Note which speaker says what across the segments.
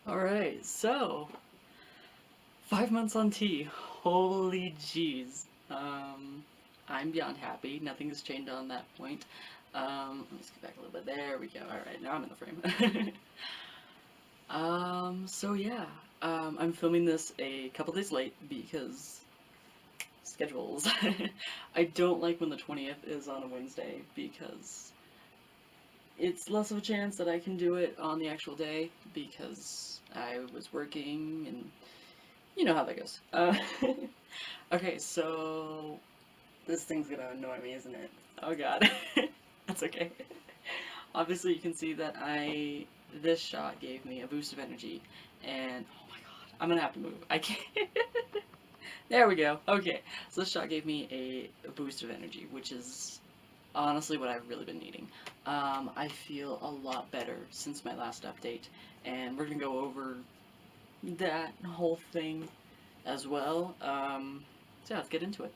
Speaker 1: Alright, so 5 months on T. Holy jeez. I'm beyond happy. Nothing has changed on that point. Let's get back a little bit. There we go. Alright, now I'm in the frame. So yeah. I'm filming this a couple days late because schedules. I don't like when the 20th is on a Wednesday because it's less of a chance that I can do it on the actual day because I was working and you know how that goes. Okay, so this thing's gonna annoy me, isn't it? Oh god. That's okay. Obviously you can see that this shot gave me a boost of energy and oh my god, I'm gonna have to move. I can't. There we go. Okay, so this shot gave me a boost of energy, which is honestly what I've really been needing. I feel a lot better since my last update, and we're gonna go over that whole thing as well. So yeah, let's get into it.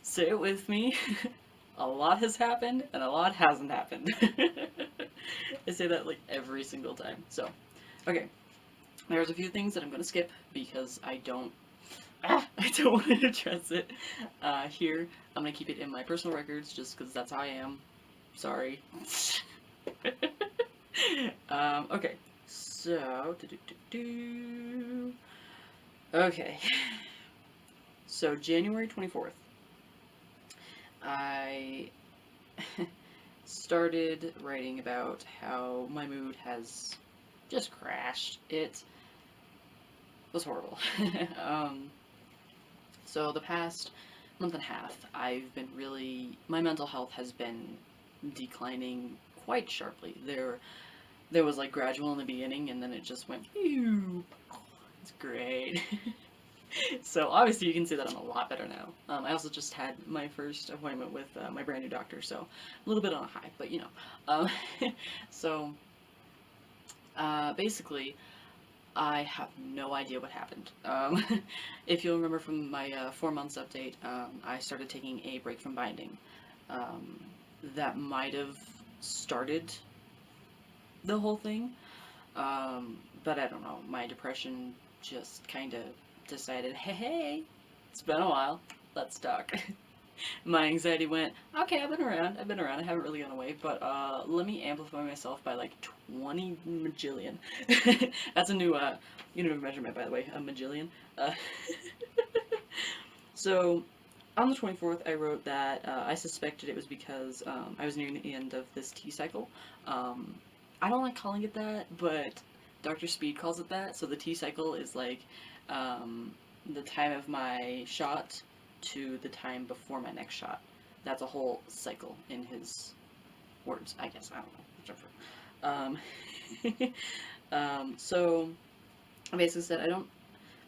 Speaker 1: Say it with me. A lot has happened and a lot hasn't happened. I say that like every single time. So, okay. There's a few things that I'm gonna skip because I don't want to address it here. I'm gonna keep it in my personal records just because that's how I am. Sorry. Okay. So, okay. So January 24th, I started writing about how my mood has just crashed. It was horrible. um, so the past month and a half, my mental health has been declining quite sharply. There was like gradual in the beginning, and then it just went, phew. It's great. So obviously you can see that I'm a lot better now. I also just had my first appointment with my brand new doctor, so a little bit on a high, but you know. Um, so basically, I have no idea what happened. If you'll remember from my 4 months update, I started taking a break from binding. Um, that might have started the whole thing, but I don't know. My depression just kind of decided, hey, it's been a while. Let's talk. My anxiety went, okay, I've been around, I haven't really gone away, but let me amplify myself by like 20 majillion. That's a new unit of measurement, by the way, a majillion. Uh, so, on the 24th, I wrote that I suspected it was because I was nearing the end of this T cycle. Um, I don't like calling it that, but Dr. Speed calls it that, so the T cycle is like um, the time of my shot to the time before my next shot. That's a whole cycle in his words, I guess. I don't know, whichever. So I basically said I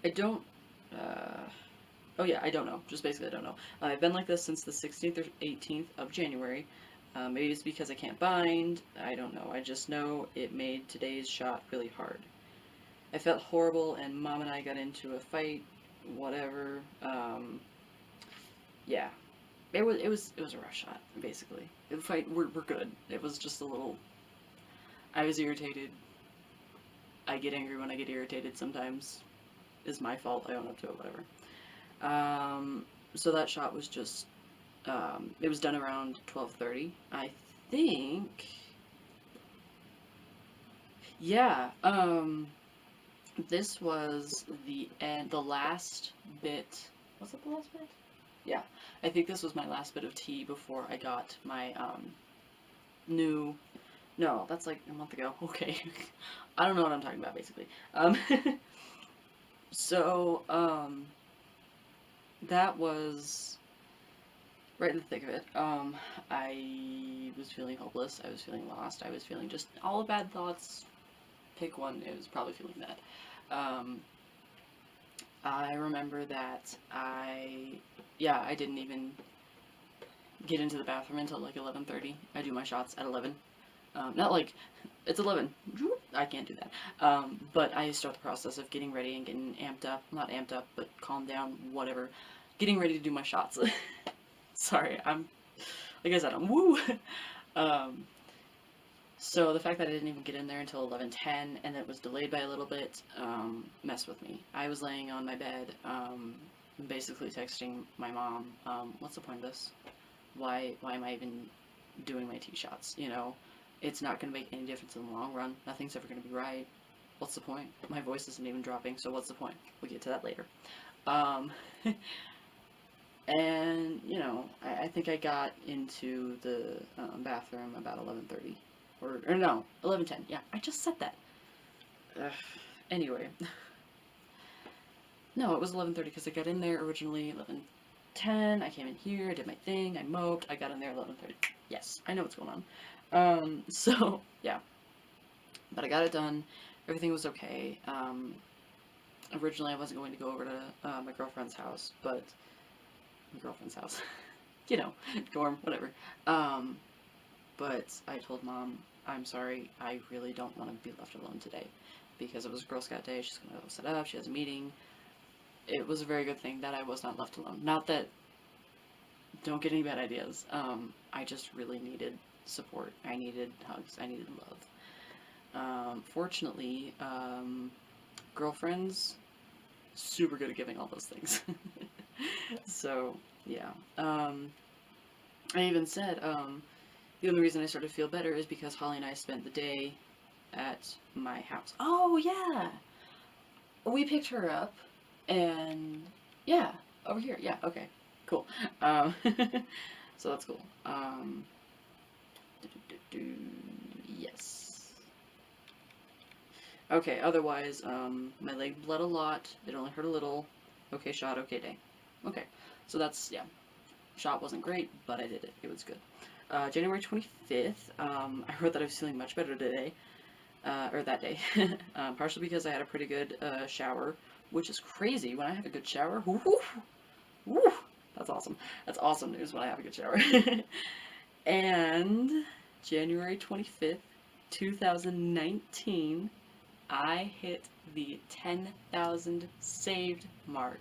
Speaker 1: don't, uh, oh yeah, I don't know. Just basically I don't know. I've been like this since the 16th or 18th of January. Maybe it's because I can't bind. I don't know. I just know it made today's shot really hard. I felt horrible, and Mom and I got into a fight. Whatever. Yeah, it was a rough shot, basically. The fight, we're good. It was just a little. I was irritated. I get angry when I get irritated sometimes. It's my fault. I own up to it. Whatever. So that shot was just. It was done around 12:30. I think. Yeah. This was the end. The last bit. Was it the last bit? Yeah. I think this was my last bit of tea before I got my new. No, that's like a month ago. Okay. I don't know what I'm talking about, basically. So, that was right in the thick of it. I was feeling hopeless. I was feeling lost. I was feeling just all the bad thoughts. Pick one. It was probably feeling that. Um, I remember that I didn't even get into the bathroom until like 11:30. I do my shots at 11. Not like it's 11. I can't do that. But I start the process of getting ready and getting amped up. Not amped up, but calmed down, whatever. Getting ready to do my shots. Sorry, like I said, I'm woo. um, So the fact that I didn't even get in there until 11:10 and it was delayed by a little bit messed with me. I was laying on my bed, basically texting my mom, "What's the point of this? Why am I even doing my tee shots? You know, it's not going to make any difference in the long run. Nothing's ever going to be right. What's the point? My voice isn't even dropping, so what's the point? We'll get to that later." Um, and I think I got into the bathroom about 11:30, or no, 11:10. Yeah, I just said that. Ugh. Anyway, no, it was 11:30 because I got in there originally 11:10. I came in here, I did my thing, I moped, I got in there 11:30. Yes, I know what's going on. So yeah, but I got it done. Everything was okay. Originally I wasn't going to go over to my girlfriend's house, but my girlfriend's house, you know, dorm, whatever. Um, but I told mom, I'm sorry, I really don't want to be left alone today because it was Girl Scout Day. She's gonna go set up. She has a meeting. It was a very good thing that I was not left alone. Not that, don't get any bad ideas. I just really needed support. I needed hugs. I needed love. Fortunately, girlfriends, super good at giving all those things. So, yeah. I even said, the only reason I started to feel better is because Holly and I spent the day at my house. Oh, yeah! We picked her up, and yeah, over here. Yeah, okay, cool. So that's cool. Yes. Okay, otherwise, my leg bled a lot. It only hurt a little. Okay shot, okay day. Okay, so that's, yeah. Shot wasn't great, but I did it. It was good. January 25th, I wrote that I was feeling much better today, or that day. Partially because I had a pretty good shower, which is crazy. When I have a good shower, woo, woo, that's awesome. That's awesome news when I have a good shower. And January 25th, 2019, I hit the 10,000 saved mark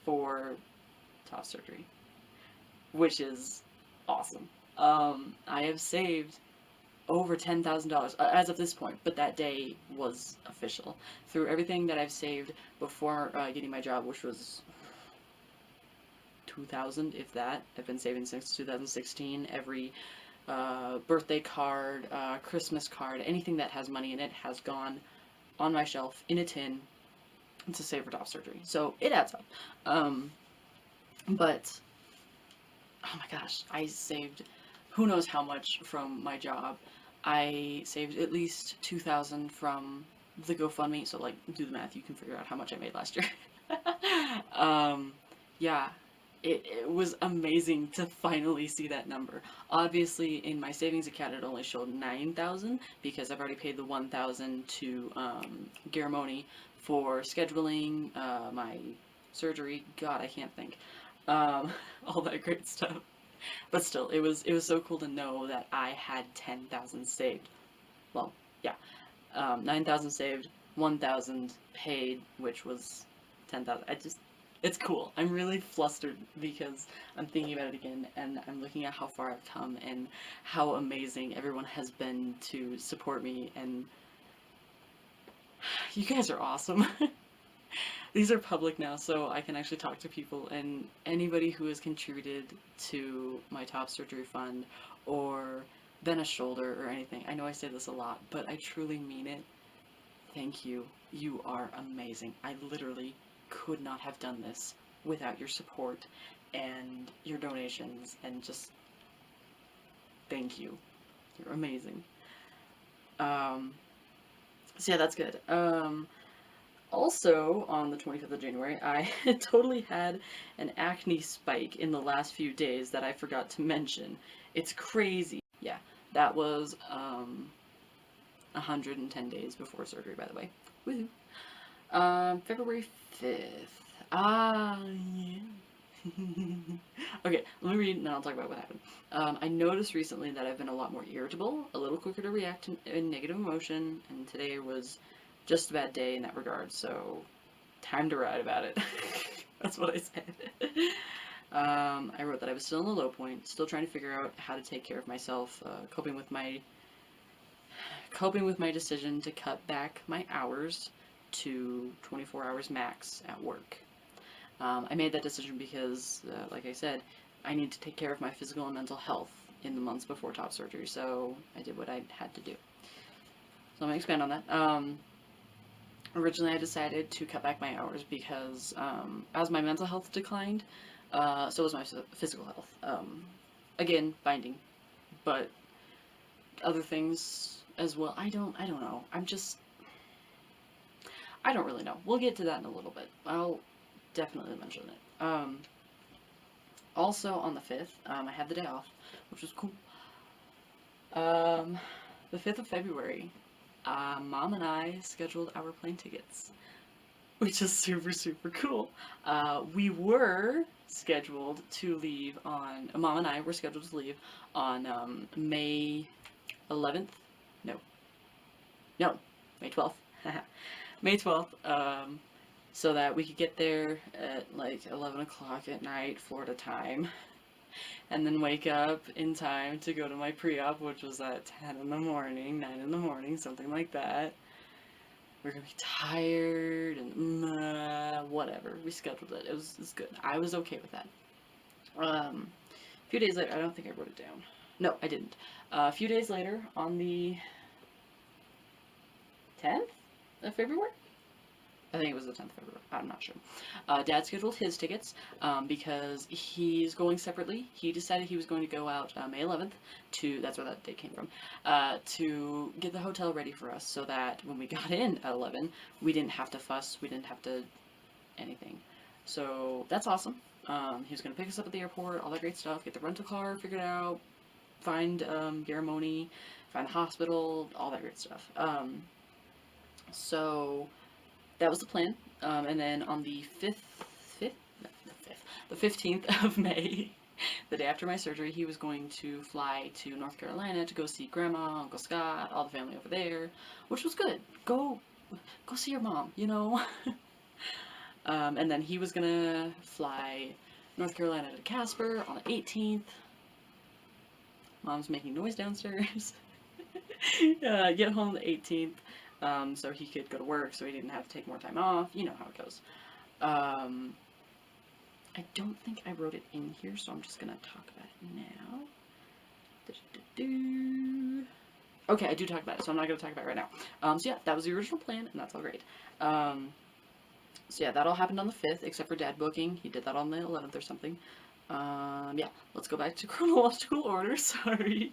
Speaker 1: for top surgery, which is awesome. I have saved over $10,000 as of this point, but that day was official. Through everything that I've saved before getting my job, which was 2,000, if that. I've been saving since 2016. Every birthday card, Christmas card, anything that has money in it has gone on my shelf in a tin to save for top surgery. So it adds up. But oh my gosh, I saved who knows how much from my job. I saved at least 2,000 from the GoFundMe. So like, do the math. You can figure out how much I made last year. Yeah, it was amazing to finally see that number. Obviously, in my savings account, it only showed 9,000 because I've already paid the 1,000 to Garamoni for scheduling my surgery. God, I can't think. All that great stuff. But still, it was so cool to know that I had 10,000 saved. Well, yeah, 9,000 saved, 1,000 paid, which was 10,000. It's cool. I'm really flustered because I'm thinking about it again, and I'm looking at how far I've come and how amazing everyone has been to support me, and you guys are awesome. These are public now, so I can actually talk to people, and anybody who has contributed to my top surgery fund or been a shoulder or anything. I know I say this a lot, but I truly mean it. Thank you. You are amazing. I literally could not have done this without your support and your donations, and just thank you. You're amazing. So yeah, that's good. Also, on the 25th of January, I totally had an acne spike in the last few days that I forgot to mention. It's crazy. Yeah, that was 110 days before surgery, by the way. Woohoo. February 5th. Ah, yeah. Okay, let me read and then I'll talk about what happened. I noticed recently that I've been a lot more irritable, a little quicker to react to negative emotion, and today was just a bad day in that regard, so time to write about it. That's what I said. I wrote that I was still in the low point, still trying to figure out how to take care of myself, coping with my coping with my decision to cut back my hours to 24 hours max at work. I made that decision because, like I said, I need to take care of my physical and mental health in the months before top surgery, so I did what I had to do. So I'm going to expand on that. Originally, I decided to cut back my hours because as my mental health declined, so was my physical health. Again, binding, but other things as well. I don't know. I don't really know. We'll get to that in a little bit. I'll definitely mention it. Also on the 5th, I had the day off, which was cool. The 5th of February, Mom and I scheduled our plane tickets, which is super, super cool. We were scheduled to leave on, Mom and I were scheduled to leave on May 11th. No, May 12th. May 12th, so that we could get there at like 11 o'clock at night, Florida time, and then wake up in time to go to my pre-op, which was at 10 in the morning, 9 in the morning, something like that. We're gonna be tired and whatever. We scheduled it. It was good. I was okay with that. A few days later, I don't think I wrote it down. No, I didn't. A few days later, on the 10th of February? I think it was the 10th of February. I'm not sure. Dad scheduled his tickets because he's going separately. He decided he was going to go out May 11th to, that's where that date came from, to get the hotel ready for us so that when we got in at 11, we didn't have to fuss, we didn't have to anything. So that's awesome. He was going to pick us up at the airport, all that great stuff, get the rental car figured out, find Garamoni, find the hospital, all that great stuff. So that was the plan. And then on the 15th of May, the day after my surgery, he was going to fly to North Carolina to go see Grandma, Uncle Scott, all the family over there, which was good. Go see your mom, you know? And then he was gonna fly North Carolina to Casper on the 18th. Mom's making noise downstairs. Get home on the 18th. So he could go to work, so he didn't have to take more time off. You know how it goes. I don't think I wrote it in here, so I'm just gonna talk about it now. Okay, I do talk about it, so I'm not gonna talk about it right now. So yeah, that was the original plan, and that's all great. So yeah, that all happened on the 5th, except for Dad booking. He did that on the 11th or something. Yeah, let's go back to chronological order, sorry.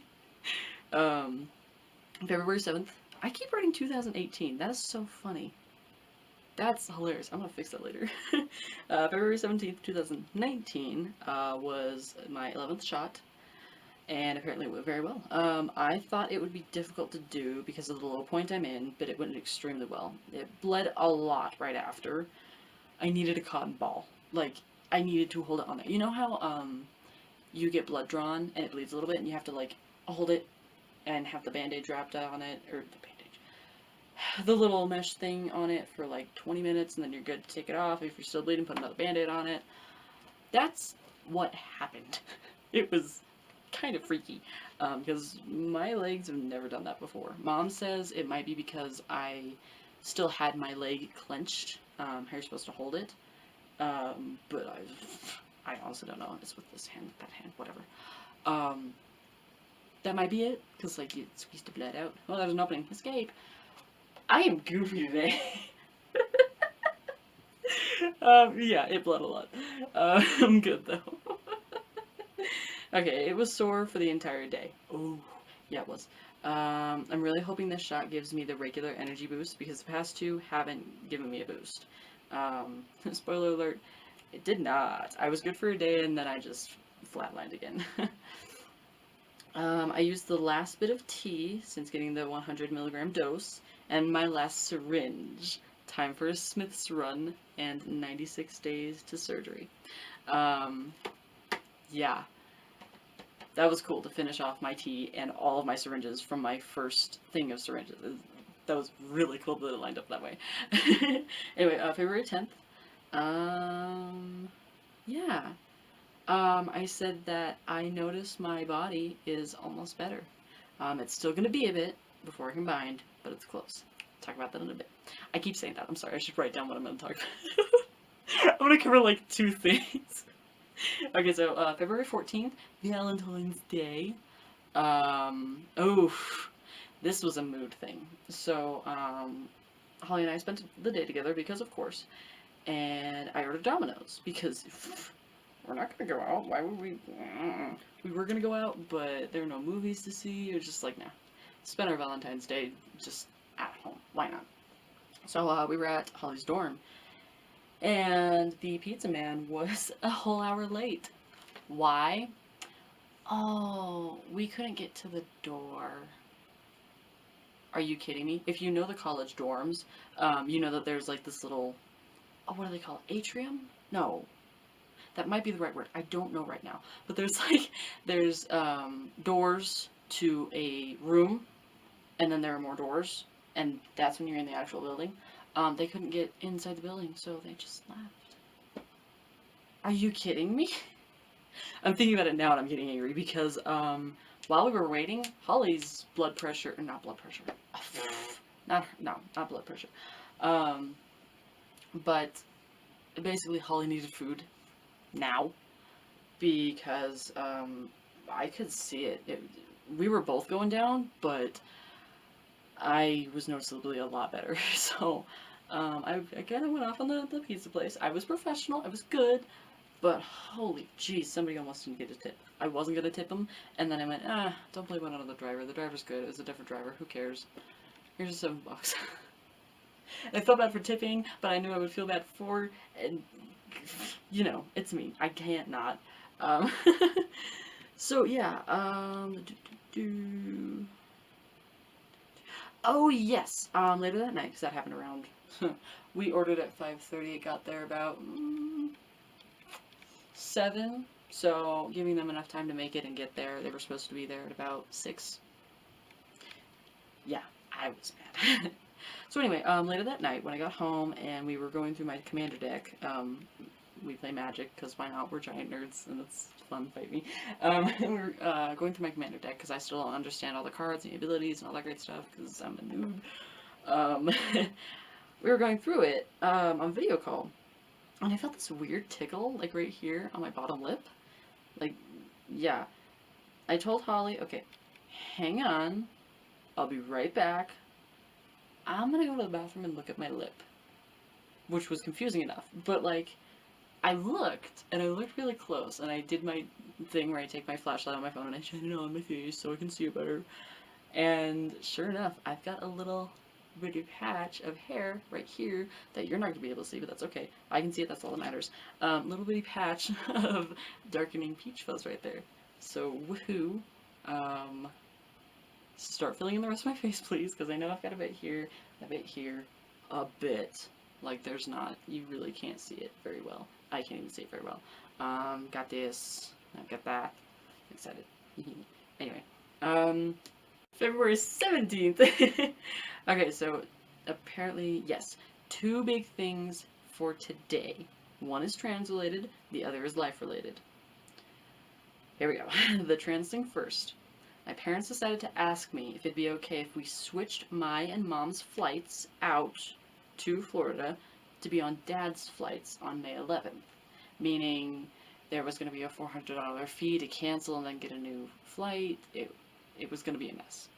Speaker 1: February 7th. I keep writing 2018. That is so funny. That's hilarious. I'm gonna fix that later. February 17th, 2019 was my 11th shot, and apparently it went very well. I thought it would be difficult to do because of the low point I'm in, but it went extremely well. It bled a lot right after. I needed a cotton ball. Like, I needed to hold it on there. You know how you get blood drawn and it bleeds a little bit and you have to like hold it and have the bandage wrapped on it, or the little mesh thing on it for like 20 minutes, and then you're good to take it off. If you're still bleeding, put another band-aid on it. That's what happened. It was kind of freaky, because my legs have never done that before. Mom says it might be because I still had my leg clenched, how you're supposed to hold it, but I honestly don't know. It's with this hand, that hand, whatever. That might be it, because like you squeezed the blood out. Oh, there's an opening. Escape! I am goofy today. Yeah, it bled a lot. I'm good though. Okay, it was sore for the entire day. Oh, yeah, it was. I'm really hoping this shot gives me the regular energy boost because the past two haven't given me a boost. Spoiler alert, it did not. I was good for a day and then I just flatlined again. I used the last bit of tea since getting the 100 milligram dose, and my last syringe. Time for a Smith's run and 96 days to surgery. Yeah. That was cool to finish off my tea and all of my syringes from my first thing of syringes. That was really cool that it lined up that way. Anyway, February 10th. Yeah. I said that I noticed my body is almost better. It's still gonna be a bit, before combined, but it's close. Talk about that in a bit. I keep saying that. I'm sorry. I should write down what I'm going to talk about. I'm going to cover like 2 things. Okay, so February 14th, Valentine's Day. Oh, this was a mood thing. So, Holly and I spent the day together because, of course, and I ordered Domino's because we're not gonna go out. Why would we? We were gonna go out, but there were no movies to see. It was just like, nah. Spend our Valentine's Day just at home. Why not? So we were at Holly's dorm, and the pizza man was a whole hour late. Why? Oh, we couldn't get to the door. Are you kidding me? If you know the college dorms, you know that there's like this little, oh, what do they call it? Atrium? No, that might be the right word. I don't know right now. But there's like, there's doors to a room, and then there are more doors, and that's when you're in the actual building. They couldn't get inside the building, so they just left. Are you kidding me? I'm thinking about it now and I'm getting angry because while we were waiting, Holly's blood pressure, or not blood pressure, not blood pressure, but basically Holly needed food now because I could see it. We were both going down, but I was noticeably a lot better. So I kind of went off on the pizza place. I was professional. I was good. But holy jeez, somebody almost didn't get a tip. I wasn't gonna tip him, and then I went, don't blame it on the driver. The driver's good. It was a different driver. Who cares? Here's $7. I felt bad for tipping, but I knew I would feel bad for, and you know, it's me. I can't not. So yeah. Oh yes. Later that night, because that happened around. We ordered at 5:30. It got there about 7, so giving them enough time to make it and get there. They were supposed to be there at about 6. Yeah, I was mad. So anyway, later that night when I got home and we were going through my commander deck, we play Magic because why not? We're giant nerds and it's fun, fight me. We were going through my commander deck because I still don't understand all the cards and the abilities and all that great stuff because I'm a noob. We were going through it on video call. And I felt this weird tickle, like right here on my bottom lip. Like, yeah. I told Holly, okay, hang on. I'll be right back. I'm gonna go to the bathroom and look at my lip. Which was confusing enough. But, like, I looked, and I looked really close, and I did my thing where I take my flashlight on my phone and I shine it on my face so I can see it better. And sure enough, I've got a little bitty patch of hair right here that you're not going to be able to see, but that's okay. I can see it, that's all that matters. Little bitty patch of darkening peach fuzz right there. So, woohoo. Start filling in the rest of my face, please, because I know I've got a bit here, a bit. Like, there's not. You really can't see it very well. I can't even see it very well. Got this. I've got that. Excited. Anyway. February 17th. Okay, so apparently, yes, 2 big things for today. One is trans-related, the other is life-related. Here we go. The trans thing first. My parents decided to ask me if it'd be okay if we switched my and mom's flights out to Florida to be on dad's flights on May 11th. Meaning there was going to be a $400 fee to cancel and then get a new flight. It was going to be a mess.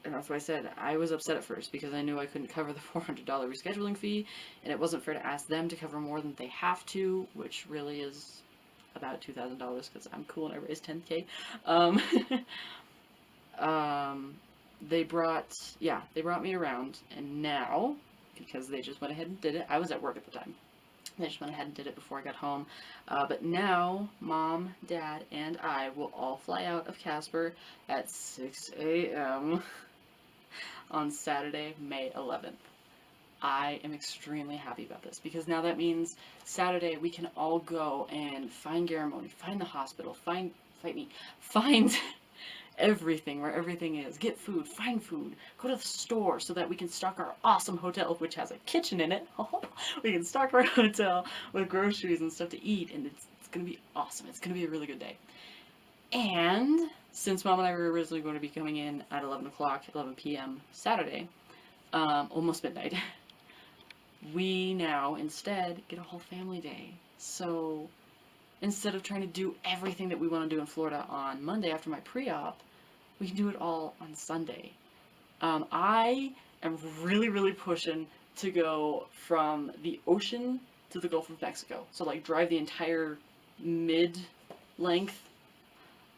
Speaker 1: And that's why I said I was upset at first because I knew I couldn't cover the $400 rescheduling fee, and it wasn't fair to ask them to cover more than they have to, which really is about $2,000 because I'm cool and I raised $10K. They brought me around, and now, because they just went ahead and did it, I was at work at the time. They just went ahead and did it before I got home. But now, Mom, Dad, and I will all fly out of Casper at 6 a.m. on Saturday, May 11th. I am extremely happy about this because now that means Saturday we can all go and find Garamoni, find the hospital, find everything, where everything is, get food, find food, go to the store so that we can stock our awesome hotel, which has a kitchen in it. We can stock our hotel with groceries and stuff to eat, and it's gonna be awesome. It's gonna be a really good day. And since Mom and I were originally going to be coming in at 11 o'clock, 11 p.m. Saturday, almost midnight, we now instead get a whole family day. So instead of trying to do everything that we want to do in Florida on Monday after my pre-op, we can do it all on Sunday. I am really, really pushing to go from the ocean to the Gulf of Mexico. So, like, drive the entire mid length,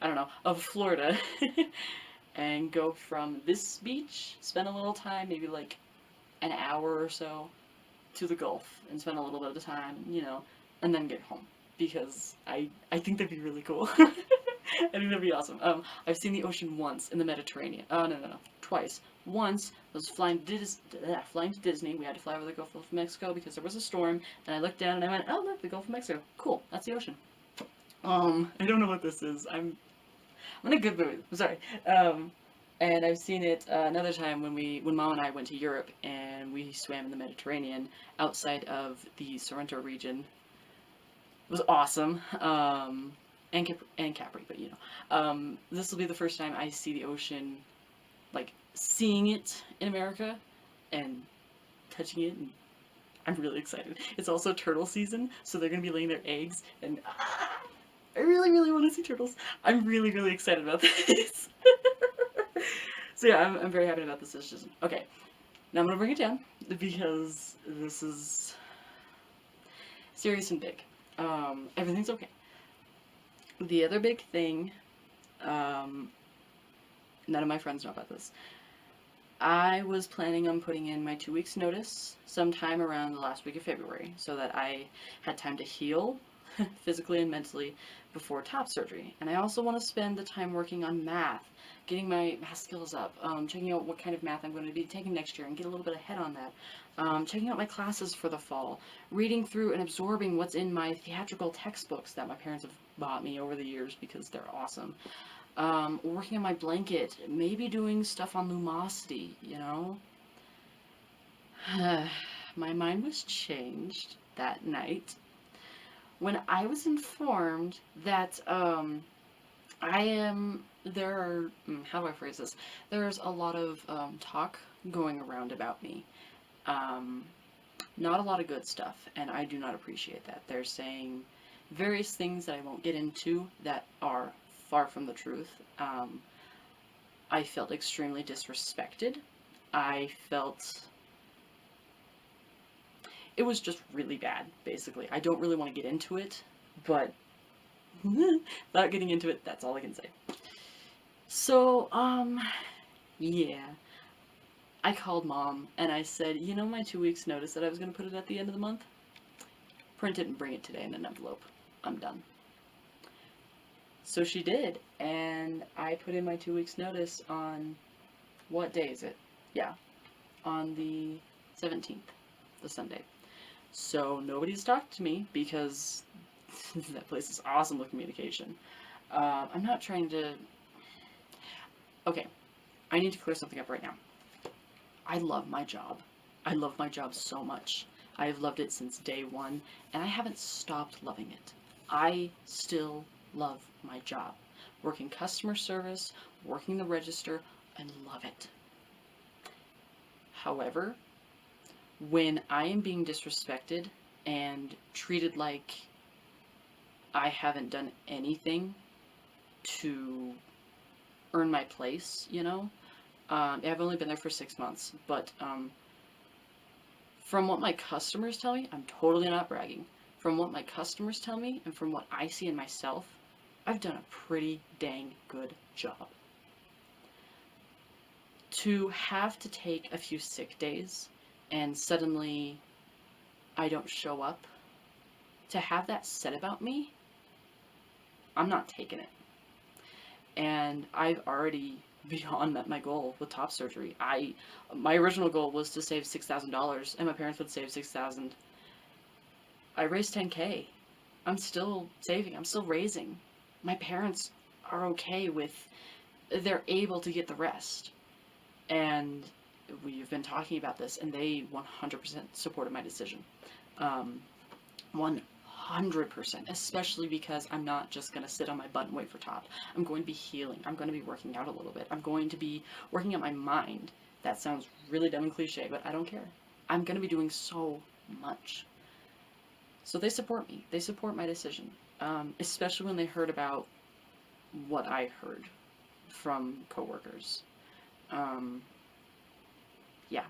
Speaker 1: I don't know, of Florida and go from this beach, spend a little time, maybe like an hour or so, to the Gulf and spend a little bit of the time, and then get home. Because I think that'd be really cool. I think that'd be awesome. I've seen the ocean once in the Mediterranean. Oh, no, twice. Once, I was flying to Disney. We had to fly over the Gulf of Mexico because there was a storm, and I looked down and I went, oh, look, the Gulf of Mexico. Cool, that's the ocean. I don't know what this is. I'm in a good mood. I'm sorry. And I've seen it another time when Mom and I went to Europe and we swam in the Mediterranean outside of the Sorrento region. It was awesome. And Capri, but this will be the first time I see the ocean, like seeing it in America and touching it, and I'm really excited. It's also turtle season, so they're gonna be laying their eggs, and I really, really want to see turtles. I'm really, really excited about this. So yeah, I'm very happy about this decision. Okay, now I'm gonna bring it down because this is serious and big. Everything's okay. The other big thing, none of my friends know about this. I was planning on putting in my 2 weeks notice sometime around the last week of February so that I had time to heal physically and mentally before top surgery. And I also want to spend the time working on math, getting my math skills up, checking out what kind of math I'm going to be taking next year and get a little bit ahead on that, checking out my classes for the fall, reading through and absorbing what's in my theatrical textbooks that my parents have bought me over the years because they're awesome. Working on my blanket, maybe doing stuff on Lumosity, My mind was changed that night when I was informed that, how do I phrase this? There's a lot of, talk going around about me. Not a lot of good stuff, and I do not appreciate that. They're saying various things that I won't get into that are far from the truth. I felt extremely disrespected. I felt it was just really bad, basically. I don't really want to get into it, but without getting into it, that's all I can say. So, yeah. I called Mom and I said, my 2 weeks notice that I was going to put it at the end of the month? Print it and bring it today in an envelope. I'm done. So she did, and I put in my 2 weeks notice on, what day is it? Yeah, on the 17th, the Sunday. So nobody's talked to me because that place is awesome with communication. I'm not trying to... Okay, I need to clear something up right now. I love my job. I love my job so much. I have loved it since day one, and I haven't stopped loving it. I still love my job. Working customer service, working the register, I love it. However, when I am being disrespected and treated like I haven't done anything to earn my place, I've only been there for 6 months, but from what my customers tell me, I'm totally not bragging. From what my customers tell me and from what I see in myself, I've done a pretty dang good job. To have to take a few sick days and suddenly I don't show up, to have that said about me, I'm not taking it. And I've already beyond met my goal with top surgery. My original goal was to save $6,000 and my parents would save $6,000. I raised $10K. I'm still saving. I'm still raising. My parents are okay with, they're able to get the rest. And we've been talking about this and they 100% supported my decision. 100%. 100%, especially because I'm not just going to sit on my butt and wait for top. I'm going to be healing. I'm going to be working out a little bit. I'm going to be working on my mind. That sounds really dumb and cliche, but I don't care. I'm going to be doing so much. So they support me. They support my decision, especially when they heard about what I heard from coworkers. Um, yeah.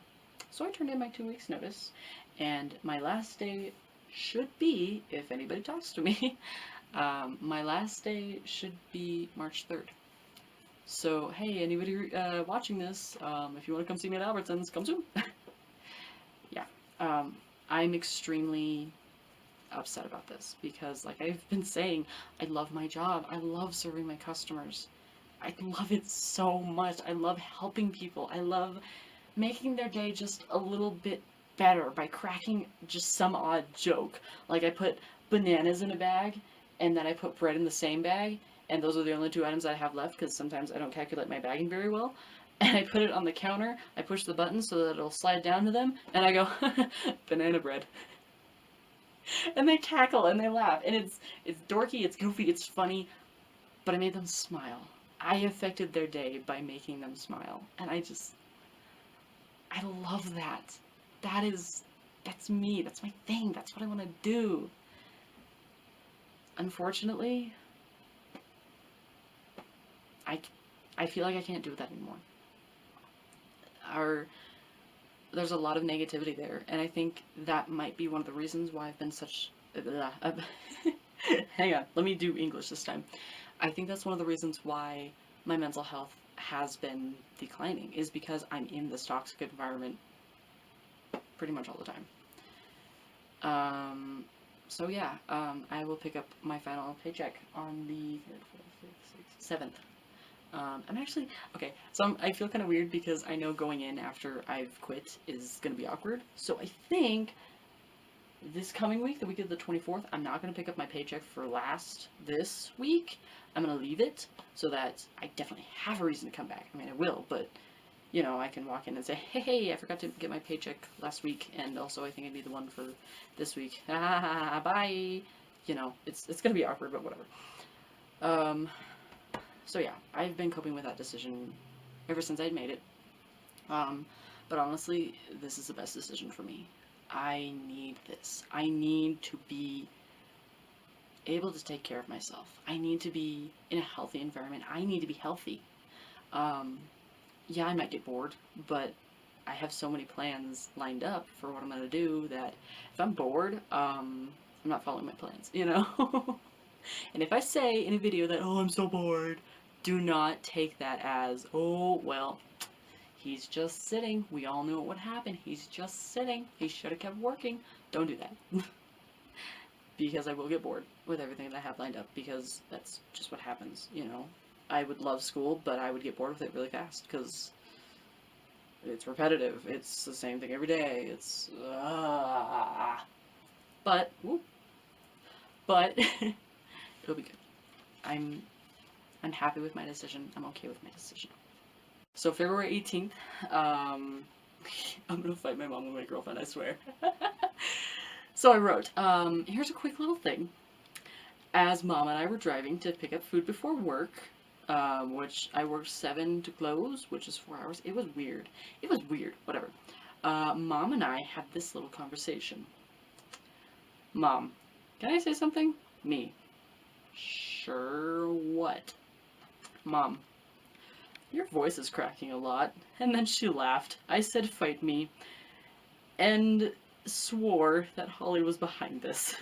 Speaker 1: So I turned in my 2 weeks notice, and my last day should be, if anybody talks to me, my last day should be March 3rd. So, hey, anybody watching this, if you want to come see me at Albertsons, come soon. Yeah. I'm extremely upset about this because, like I've been saying, I love my job. I love serving my customers. I love it so much. I love helping people. I love making their day just a little bit better by cracking just some odd joke. Like I put bananas in a bag, and then I put bread in the same bag, and those are the only 2 items I have left because sometimes I don't calculate my bagging very well. And I put it on the counter, I push the button so that it'll slide down to them, and I go, banana bread. And they cackle and they laugh, and it's dorky, it's goofy, it's funny, but I made them smile. I affected their day by making them smile, and I love that. That's me. That's my thing. That's what I want to do. Unfortunately, I feel like I can't do that anymore. There's a lot of negativity there, and I think that might be one of the reasons why I've been such. Hang on, let me do English this time. I think that's one of the reasons why my mental health has been declining, is because I'm in this toxic environment pretty much all the time. So yeah, I will pick up my final paycheck on the 7th. I'm actually, okay, so I feel kind of weird because I know going in after I've quit is going to be awkward. So I think this coming week, the week of the 24th, I'm not going to pick up my paycheck for this week. I'm going to leave it so that I definitely have a reason to come back. I mean, I will, but, you know, I can walk in and say, hey, I forgot to get my paycheck last week, and also I think I need the one for this week. Bye. You know, it's going to be awkward, but whatever. So yeah, I've been coping with that decision ever since I'd made it. But honestly, this is the best decision for me. I need this. I need to be able to take care of myself. I need to be in a healthy environment. I need to be healthy. Yeah, I might get bored, but I have so many plans lined up for what I'm going to do that if I'm bored, I'm not following my plans, you know? And if I say in a video that, oh, I'm so bored, do not take that as, oh, well, he's just sitting. We all knew what would happen. He's just sitting. He should have kept working. Don't do that. Because I will get bored with everything that I have lined up, because that's just what happens, you know. I would love school, but I would get bored with it really fast, because it's repetitive. It's the same thing every day. It's, but, it'll be good. I'm happy with my decision. I'm okay with my decision. So February 18th, I'm gonna fight my mom and my girlfriend, I swear. So I wrote, here's a quick little thing. As Mom and I were driving to pick up food before work, which I worked 7 to close, which is 4 hours. It was weird. Whatever. Mom and I had this little conversation. Mom, can I say something? Me. Sure, what? Mom, your voice is cracking a lot. And then she laughed. I said, fight me. And swore that Holly was behind this.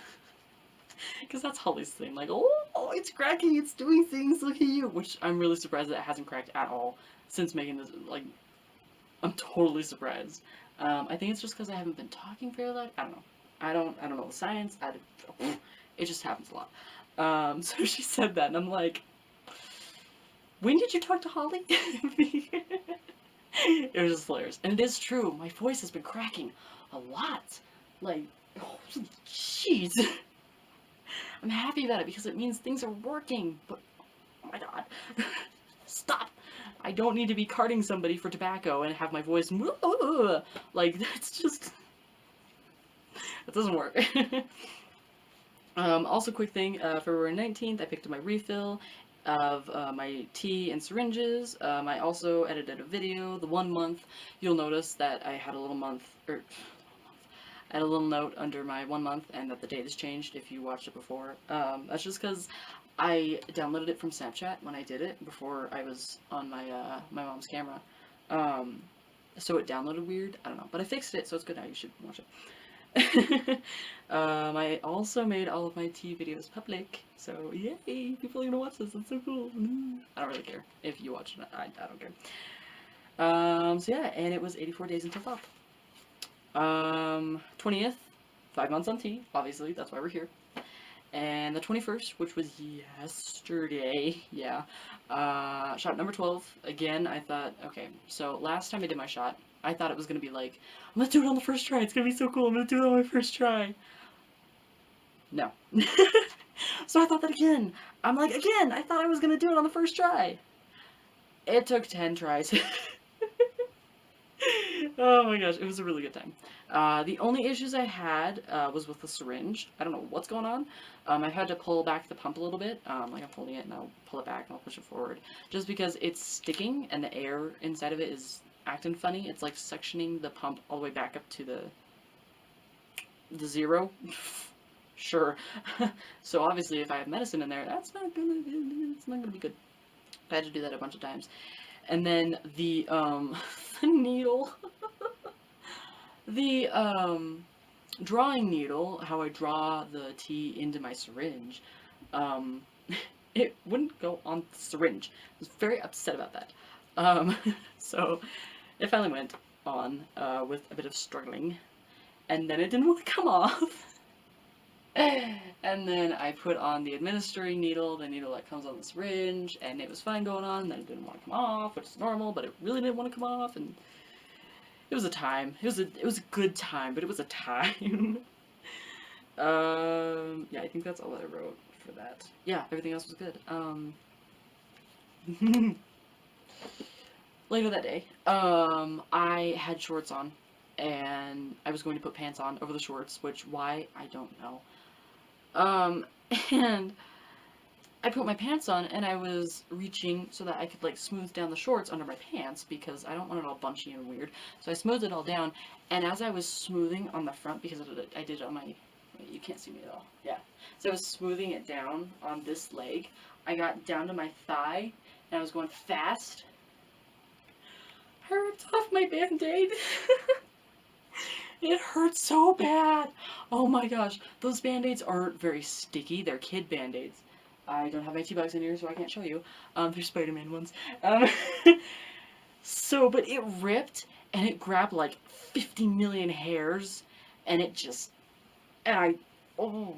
Speaker 1: Because that's Holly's thing. Like, oh, it's cracking, it's doing things, look at you. Which I'm really surprised that it hasn't cracked at all since making this. Like, I'm totally surprised. I think it's just because I haven't been talking very loud. I don't know. I don't know the science. It just happens a lot. So she said that, and I'm like, when did you talk to Holly? It was just hilarious. And it is true, my voice has been cracking a lot. Like, oh, jeez. I'm happy about it because it means things are working, but, oh my god. Stop! I don't need to be carding somebody for tobacco and have my voice, like, that's just, it doesn't work. Also, quick thing, February 19th, I picked up my refill of my tea and syringes. I also edited a video, the 1 month. You'll notice that I had a little month, or I had a little note under my 1 month and that the date has changed if you watched it before. That's just because I downloaded it from Snapchat when I did it before I was on my mom's camera. Um, so it downloaded weird. I don't know, but I fixed it, so it's good now. You should watch it. I also made all of my tea videos public, so yay! People are gonna watch this. That's so cool. I don't really care if you watch it. I don't care. So yeah, and it was 84 days until top. 20th, 5 months on tea. Obviously, that's why we're here. And the 21st, which was yesterday, yeah. Shot number 12. Again, I thought, okay, so last time I did my shot, I thought it was gonna be like, I'm gonna do it on the first try. It's gonna be so cool. I'm gonna do it on my first try. No. So I thought that again. I'm like, again, I thought I was gonna do it on the first try. It took 10 tries. Oh my gosh, it was a really good time. The only issues I had was with the syringe. I don't know what's going on. I had to pull back the pump a little bit. Like I'm holding it and I'll pull it back and I'll push it forward. Just because it's sticking and the air inside of it is acting funny. It's like suctioning the pump all the way back up to the zero. Sure. So obviously if I have medicine in there, it's not gonna be good. I had to do that a bunch of times. And then the the needle. The drawing needle, how I draw the tea into my syringe, um, it wouldn't go on the syringe. I was very upset about that. Um, so it finally went on with a bit of struggling, and then it didn't want to come off. And then I put on the administering needle, the needle that comes on the syringe, and it was fine going on, and then it didn't want to come off, which is normal, but it really didn't want to come off, and it was a time. It was a good time, but it was a time. Yeah, I think that's all I wrote for that. Yeah, everything else was good. Later that day, I had shorts on, and I was going to put pants on over the shorts, which why I don't know. Um, and I put my pants on, and I was reaching so that I could like smooth down the shorts under my pants because I don't want it all bunchy and weird. So I smoothed it all down, and as I was smoothing on the front, because I did it on my, you can't see me at all. Yeah. So I was smoothing it down on this leg. I got down to my thigh, and I was going fast. I ripped off my Band-Aid. It hurts so bad. Oh my gosh. Those Band-Aids aren't very sticky. They're kid Band-Aids. I don't have my tea bags in here, so I can't show you. They're Spider-Man ones. So, but it ripped, and it grabbed like 50 million hairs, and it just, and I, oh,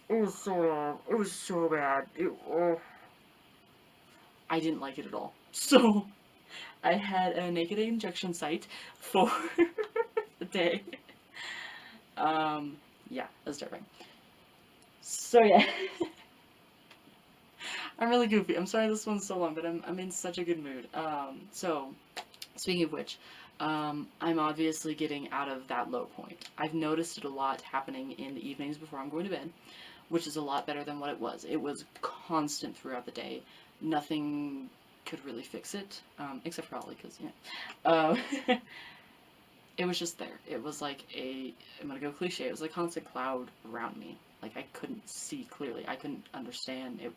Speaker 1: it was so bad. It was so bad. Oh, I didn't like it at all. So, I had a naked injection site for the day. Yeah, it was terrifying. So yeah. I'm really goofy. I'm sorry this one's so long, but I'm in such a good mood. So speaking of which, I'm obviously getting out of that low point. I've noticed it a lot happening in the evenings before I'm going to bed, which is a lot better than what it was. It was constant throughout the day. Nothing could really fix it, except for Ollie, because, yeah. It was just there. It was like I'm gonna go cliche, it was a constant cloud around me. Like, I couldn't see clearly. I couldn't understand. It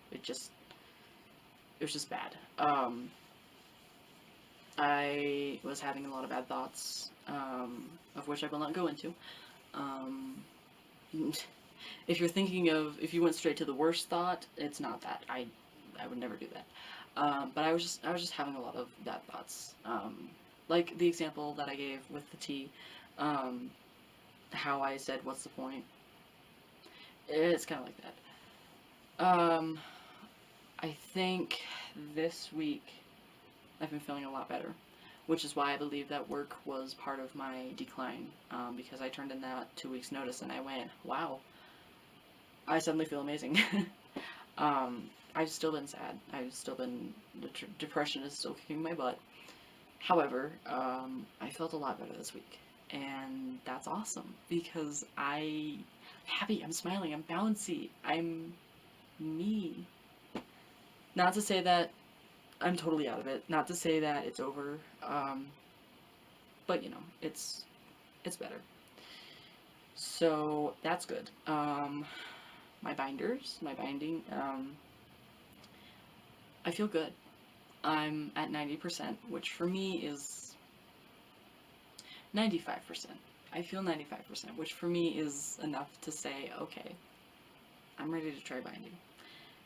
Speaker 1: was just bad. I was having a lot of bad thoughts, of which I will not go into. If you're thinking of, if you went straight to the worst thought, it's not that. I would never do that. But I was just having a lot of bad thoughts. Like the example that I gave with the tea, how I said, what's the point? It's kind of like that. I think this week I've been feeling a lot better, which is why I believe that work was part of my decline, because I turned in that 2 weeks notice and I went, wow, I suddenly feel amazing. I've still been sad. I've still been, depression is still kicking my butt. However, I felt a lot better this week. and that's awesome because I'm happy, I'm smiling, I'm bouncy, I'm me. Not to say that I'm totally out of it, not to say that it's over, but you know, it's better. So that's good. My binders, my binding, I feel good. I'm at 90%, which for me is 95%. I feel 95%, which for me is enough to say, okay, I'm ready to try binding.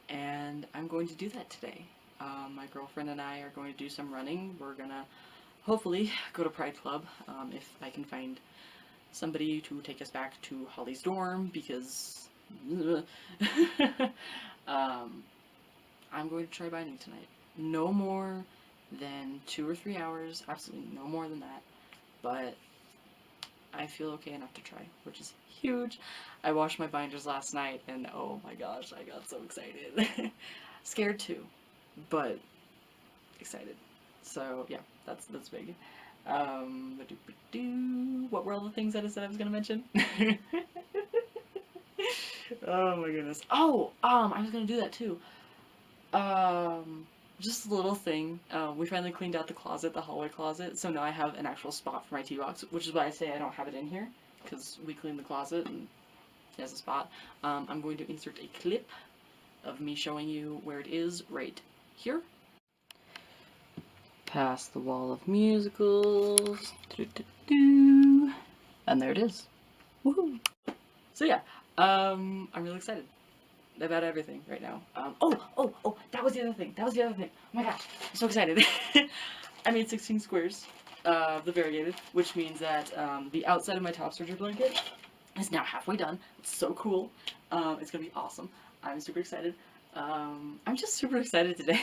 Speaker 1: And I'm going to do that today. My girlfriend and I are going to do some running. We're gonna hopefully go to Pride Club if I can find somebody to take us back to Holly's dorm because I'm going to try binding tonight. No more than 2 or 3 hours, absolutely no more than that. But I feel okay enough to try, which is huge. I washed my binders last night and oh my gosh, I got so excited. Scared too, but excited. So yeah, that's big. What were all the things that I said I was gonna mention? Oh my goodness. Oh, I was gonna do that too. Just a little thing. We finally cleaned out the closet, the hallway closet, so now I have an actual spot for my tea box, which is why I say I don't have it in here, because we cleaned the closet and it has a spot. I'm going to insert a clip of me showing you where it is right here. Past the wall of musicals. And there it is. Woohoo! So yeah, I'm really excited about everything right now. That was the other thing. Oh my gosh, I'm so excited. I made 16 squares of the variegated, which means that the outside of my top serger blanket is now halfway done. It's so cool. It's gonna be awesome. I'm super excited. I'm just super excited today.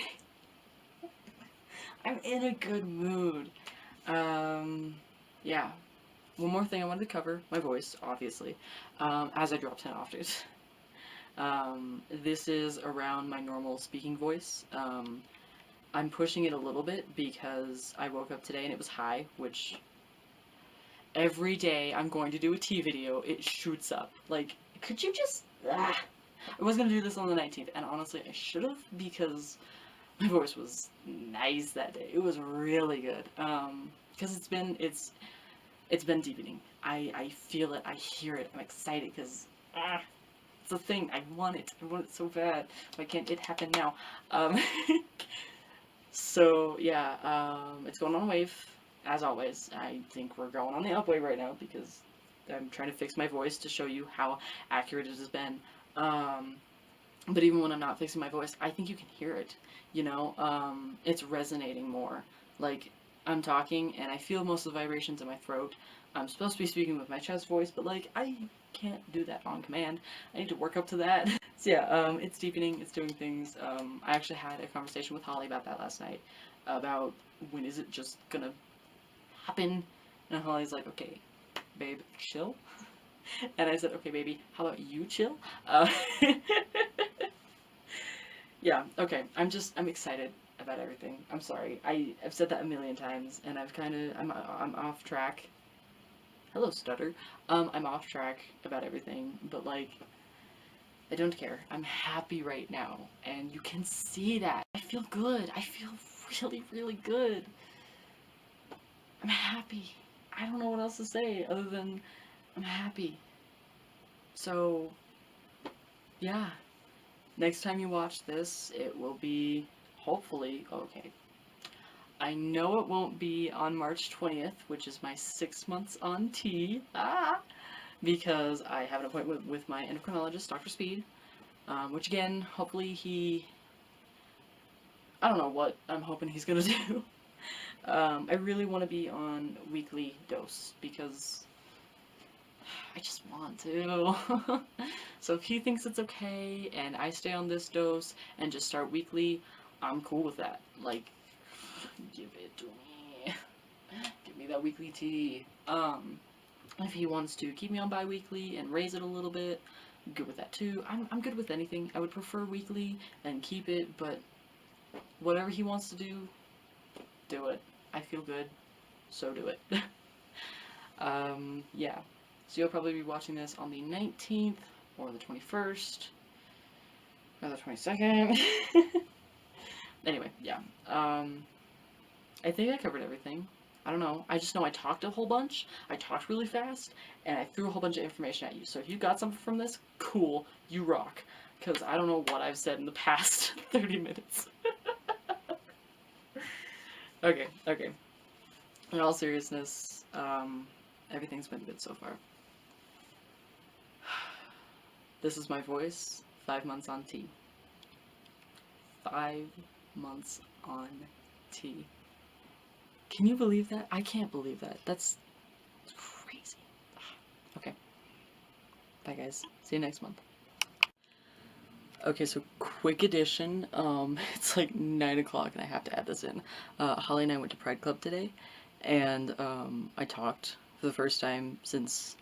Speaker 1: I'm in a good mood. Yeah. One more thing I wanted to cover, my voice, obviously, as I drop 10 octaves. This is around my normal speaking voice. I'm pushing it a little bit because I woke up today and it was high, which every day I'm going to do a tea video, it shoots up. Like, could you just... I was going to do this on the 19th, and honestly, I should have because my voice was nice that day. It was really good. Because it's been deepening. I feel it, I hear it, I'm excited because... it's a thing. I want it so bad. Why can't it happen now? So yeah, it's going on a wave, as always. I think we're going on the up wave right now because I'm trying to fix my voice to show you how accurate it has been. But even when I'm not fixing my voice, I think you can hear it, you know? It's resonating more. Like, I'm talking and I feel most of the vibrations in my throat. I'm supposed to be speaking with my chest voice, but like, I can't do that on command. I need to work up to that. So yeah, it's deepening, it's doing things. I actually had a conversation with Holly about that last night, about when is it just gonna happen? And Holly's like, okay, babe, chill. And I said, okay, baby, how about you chill? Yeah, okay, I'm excited about everything. I'm sorry. I've said that a million times, and I'm off track. Hello, stutter. I'm off track about everything, but like, I don't care. I'm happy right now, and you can see that. I feel good. I feel really, really good. I'm happy. I don't know what else to say other than I'm happy. So, yeah. Next time you watch this, it will be, hopefully, okay. I know it won't be on March 20th, which is my 6 months on T, because I have an appointment with my endocrinologist, Dr. Speed, which again, hopefully I don't know what I'm hoping he's gonna do. I really want to be on weekly dose, because I just want to. So if he thinks it's okay, and I stay on this dose, and just start weekly, I'm cool with that. Like, give it to me. Give me that weekly tea. If he wants to keep me on bi-weekly and raise it a little bit, I'm good with that too. I'm good with anything. I would prefer weekly and keep it, but whatever he wants to do it. I feel good, so do it. Yeah. So you'll probably be watching this on the 19th or the 21st or the 22nd. Anyway, yeah. I think I covered everything. I don't know. I just know I talked a whole bunch. I talked really fast, and I threw a whole bunch of information at you. So if you got something from this, cool. You rock. Because I don't know what I've said in the past 30 minutes. Okay, okay. In all seriousness, everything's been good so far. This is my voice, 5 months on T. 5 months on T. Can you believe that? I can't believe that. That's crazy. Okay. Bye, guys. See you next month. Okay, so quick addition. It's like 9 o'clock and I have to add this in. Holly and I went to Pride Club today, and I talked for the first time since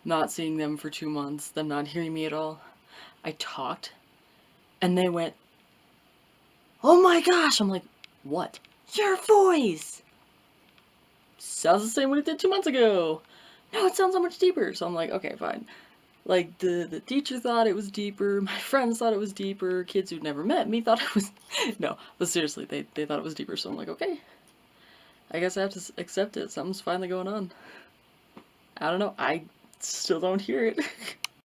Speaker 1: not seeing them for 2 months, them not hearing me at all. I talked, and they went, "Oh my gosh!" I'm like, "What?" "Your voice sounds the same way it did 2 months ago." "No, it sounds so much deeper." So I'm like, okay, fine. Like, the teacher thought it was deeper, my friends thought it was deeper, kids who'd never met me thought it was... No, but seriously, they thought it was deeper, so I'm like, okay. I guess I have to accept it. Something's finally going on. I don't know, I still don't hear it.